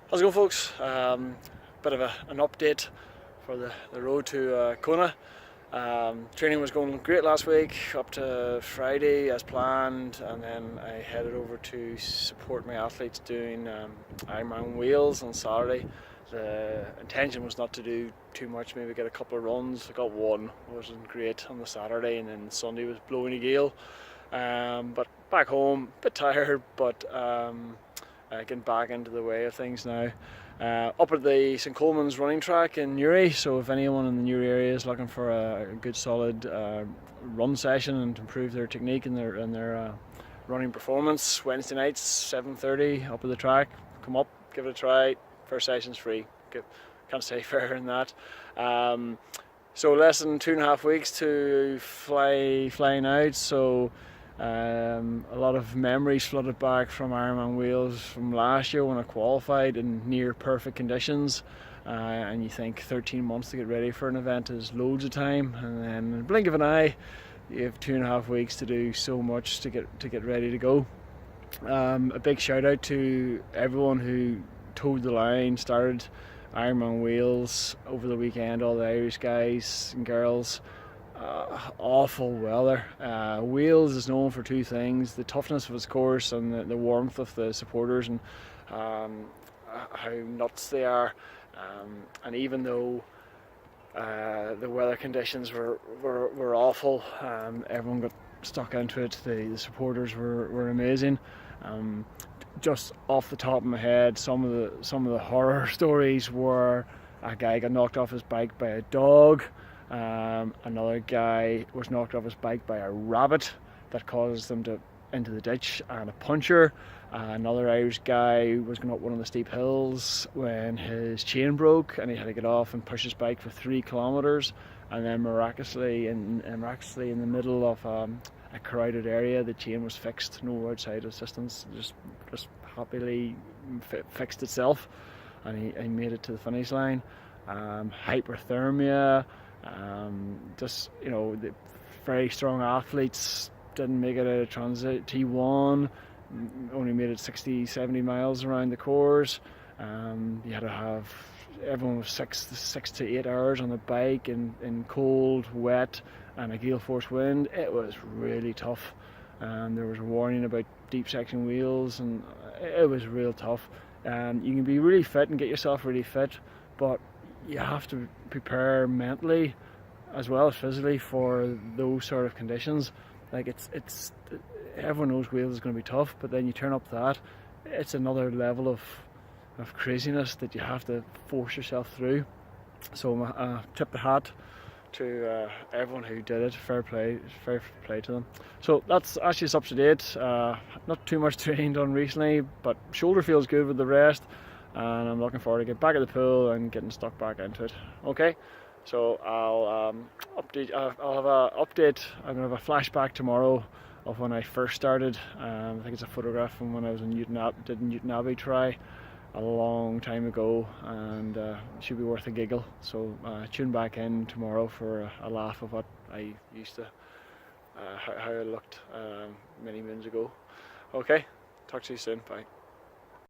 How's it going, folks? Bit of an update for the road to Kona. Training was going great last week up to Friday as planned, and then I headed over to support my athletes doing IRONMAN Wales on Saturday. The intention was not to do too much, maybe get a couple of runs. I got one, wasn't great on the Saturday, and then Sunday was blowing a gale. But back home, a bit tired, but getting back into the way of things now. Up at the St Coleman's running track in Newry, so if anyone in the Newry area is looking for a good solid run session and to improve their technique and their running performance, Wednesday nights 7:30 up at the track, come up, give it a try. First session's free. Can't say fairer than that. So less than 2.5 weeks to flying out, so a lot of memories flooded back from IRONMAN Wales from last year when I qualified in near perfect conditions, and you think 13 months to get ready for an event is loads of time, and then in the blink of an eye you have 2.5 weeks to do so much to get ready to go. A big shout out to everyone who towed the line, started IRONMAN Wales over the weekend, all the Irish guys and girls. Awful weather. Wales is known for two things: the toughness of its course and the warmth of the supporters, and how nuts they are. And even though the weather conditions were awful, everyone got stuck into it. The supporters were amazing. Just off the top of my head, some of the horror stories were a guy got knocked off his bike by a dog. Another guy was knocked off his bike by a rabbit that caused them to into the ditch, and a puncher. Another Irish guy was going up one of the steep hills when his chain broke and he had to get off and push his bike for 3 kilometers, and then miraculously in the middle of a crowded area, the chain was fixed. No outside assistance, just happily fixed itself, and he made it to the finish line. Hyperthermia. The very strong athletes didn't make it out of transit. T1 only made it 60-70 miles around the course. You had to have everyone was 6 to 8 hours on the bike in cold, wet, and a gale force wind. It was really tough. There was a warning about deep section wheels, and it was real tough. You can be really fit and get yourself really fit, but you have to prepare mentally as well as physically for those sort of conditions. Like it's everyone knows Wales is going to be tough, but then you turn up to that, it's another level of craziness that you have to force yourself through. So tip the hat to everyone who did it. Fair play to them. So that's actually up to date. Not too much training done recently, but shoulder feels good with the rest, and I'm looking forward to get back at the pool and getting stuck back into it. Okay, so I'll update. I'll have an update. I'm gonna have a flashback tomorrow of when I first started. I think it's a photograph from when I was in did Newton Abbey try a long time ago, and it should be worth a giggle. So tune back in tomorrow for a laugh of what I used to, how I looked many moons ago. Okay, talk to you soon. Bye.